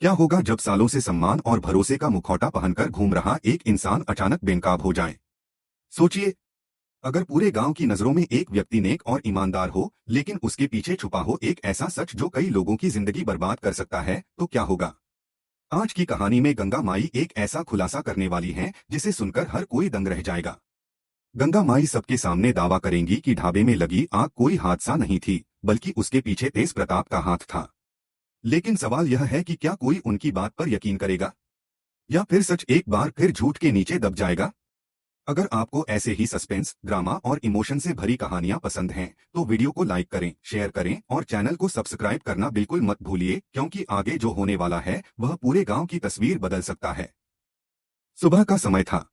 क्या होगा जब सालों से सम्मान और भरोसे का मुखौटा पहनकर घूम रहा एक इंसान अचानक बेनकाब हो जाए? सोचिए, अगर पूरे गांव की नजरों में एक व्यक्ति नेक और ईमानदार हो, लेकिन उसके पीछे छुपा हो एक ऐसा सच जो कई लोगों की जिंदगी बर्बाद कर सकता है, तो क्या होगा? आज की कहानी में गंगा माई एक ऐसा खुलासा करने वाली हैं, जिसे सुनकर हर कोई दंग रह जाएगा। गंगा माई सबके सामने दावा करेंगी कि ढाबे में लगी आग कोई हादसा नहीं थी, बल्कि उसके पीछे तेज प्रताप का हाथ था। लेकिन सवाल यह है कि क्या कोई उनकी बात पर यकीन करेगा, या फिर सच एक बार फिर झूठ के नीचे दब जाएगा? अगर आपको ऐसे ही सस्पेंस, ड्रामा और इमोशन से भरी कहानियां पसंद हैं, तो वीडियो को लाइक करें, शेयर करें और चैनल को सब्सक्राइब करना बिल्कुल मत भूलिए, क्योंकि आगे जो होने वाला है वह पूरे गांव की तस्वीर बदल सकता है। सुबह का समय था।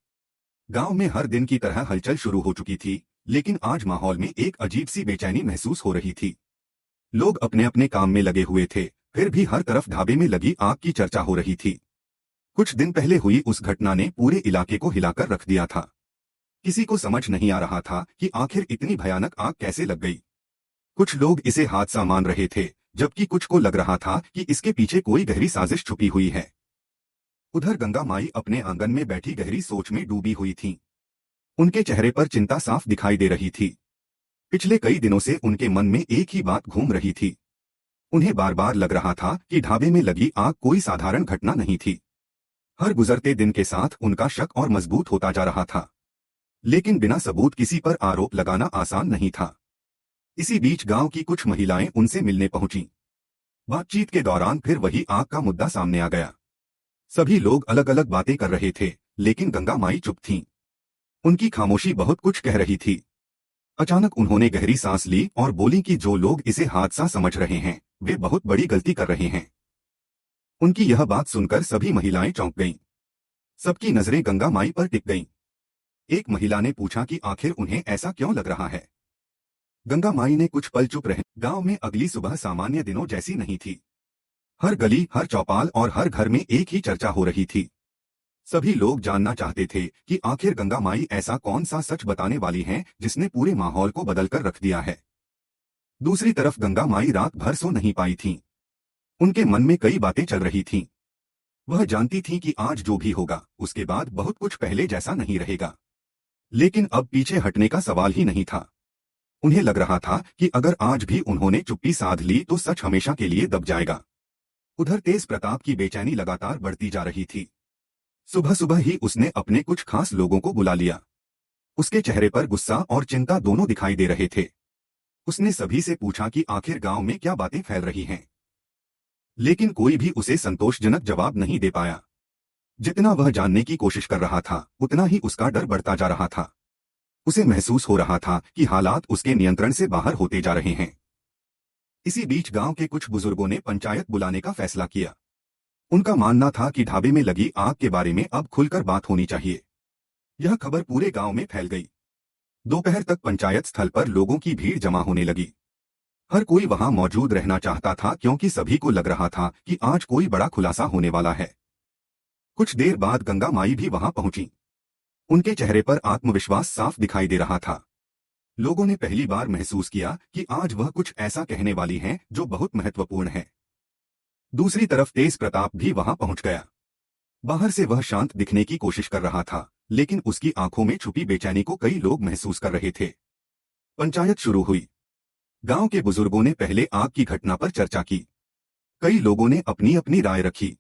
गांव में हर दिन की तरह हलचल शुरू हो चुकी थी, लेकिन आज माहौल में एक अजीब सी बेचैनी महसूस हो रही थी। लोग अपने अपने काम में लगे हुए थे, फिर भी हर तरफ ढाबे में लगी आग की चर्चा हो रही थी। कुछ दिन पहले हुई उस घटना ने पूरे इलाके को हिलाकर रख दिया था। किसी को समझ नहीं आ रहा था कि आखिर इतनी भयानक आग कैसे लग गई। कुछ लोग इसे हादसा मान रहे थे, जबकि कुछ को लग रहा था कि इसके पीछे कोई गहरी साजिश छुपी हुई है। उधर गंगा माई अपने आंगन में बैठी गहरी सोच में डूबी हुई थीं। उनके चेहरे पर चिंता साफ दिखाई दे रही थी। पिछले कई दिनों से उनके मन में एक ही बात घूम रही थी। उन्हें बार बार लग रहा था कि ढाबे में लगी आग कोई साधारण घटना नहीं थी। हर गुजरते दिन के साथ उनका शक और मजबूत होता जा रहा था। लेकिन बिना सबूत किसी पर आरोप लगाना आसान नहीं था। इसी बीच गांव की कुछ महिलाएं उनसे मिलने पहुंची। बातचीत के दौरान फिर वही आग का मुद्दा सामने आ गया। सभी लोग अलग अलग बातें कर रहे थे, लेकिन गंगा माई चुप थीं। उनकी खामोशी बहुत कुछ कह रही थी। अचानक उन्होंने गहरी सांस ली और बोली कि जो लोग इसे हादसा समझ रहे हैं, वे बहुत बड़ी गलती कर रहे हैं। उनकी यह बात सुनकर सभी महिलाएं चौंक गईं। सबकी नजरें गंगा माई पर टिक गईं। एक महिला ने पूछा कि आखिर उन्हें ऐसा क्यों लग रहा है। गंगा माई ने कुछ पल चुप रहे। गांव में अगली सुबह सामान्य दिनों जैसी नहीं थी। हर गली, हर चौपाल और हर घर में एक ही चर्चा हो रही थी। सभी लोग जानना चाहते थे कि आखिर गंगा माई ऐसा कौन सा सच बताने वाली हैं, जिसने पूरे माहौल को बदलकर रख दिया है। दूसरी तरफ गंगा माई रात भर सो नहीं पाई थीं। उनके मन में कई बातें चल रही थीं। वह जानती थीं कि आज जो भी होगा, उसके बाद बहुत कुछ पहले जैसा नहीं रहेगा। लेकिन अब पीछे हटने का सवाल ही नहीं था। उन्हें लग रहा था कि अगर आज भी उन्होंने चुप्पी साध ली तो सच हमेशा के लिए दब जाएगा। उधर तेज प्रताप की बेचैनी लगातार बढ़ती जा रही थी। सुबह सुबह ही उसने अपने कुछ खास लोगों को बुला लिया। उसके चेहरे पर गुस्सा और चिंता दोनों दिखाई दे रहे थे। उसने सभी से पूछा कि आखिर गांव में क्या बातें फैल रही हैं। लेकिन कोई भी उसे संतोषजनक जवाब नहीं दे पाया। जितना वह जानने की कोशिश कर रहा था, उतना ही उसका डर बढ़ता जा रहा था। उसे महसूस हो रहा था कि हालात उसके नियंत्रण से बाहर होते जा रहे हैं। इसी बीच गांव के कुछ बुजुर्गों ने पंचायत बुलाने का फैसला किया। उनका मानना था कि ढाबे में लगी आग के बारे में अब खुलकर बात होनी चाहिए। यह खबर पूरे गांव में फैल गई। दोपहर तक पंचायत स्थल पर लोगों की भीड़ जमा होने लगी। हर कोई वहां मौजूद रहना चाहता था, क्योंकि सभी को लग रहा था कि आज कोई बड़ा खुलासा होने वाला है। कुछ देर बाद गंगा माई भी वहां पहुंची। उनके चेहरे पर आत्मविश्वास साफ दिखाई दे रहा था। लोगों ने पहली बार महसूस किया कि आज वह कुछ ऐसा कहने वाली हैं जो बहुत महत्वपूर्ण है। दूसरी तरफ तेज प्रताप भी वहां पहुंच गया। बाहर से वह शांत दिखने की कोशिश कर रहा था, लेकिन उसकी आंखों में छुपी बेचैनी को कई लोग महसूस कर रहे थे। पंचायत शुरू हुई। गांव के बुजुर्गों ने पहले आग की घटना पर चर्चा की। कई लोगों ने अपनी अपनी राय रखी।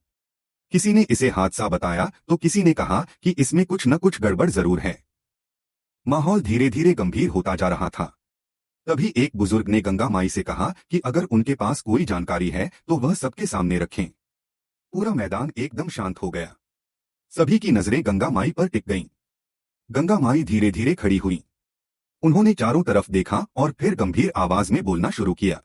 किसी ने इसे हादसा बताया तो किसी ने कहा कि इसमें कुछ न कुछ गड़बड़ जरूर है। माहौल धीरे धीरे गंभीर होता जा रहा था। तभी एक बुजुर्ग ने गंगा माई से कहा कि अगर उनके पास कोई जानकारी है तो वह सबके सामने रखें। पूरा मैदान एकदम शांत हो गया। सभी की नजरें गंगा माई पर टिक गईं। गंगा माई धीरे धीरे खड़ी हुई। उन्होंने चारों तरफ देखा और फिर गंभीर आवाज में बोलना शुरू किया।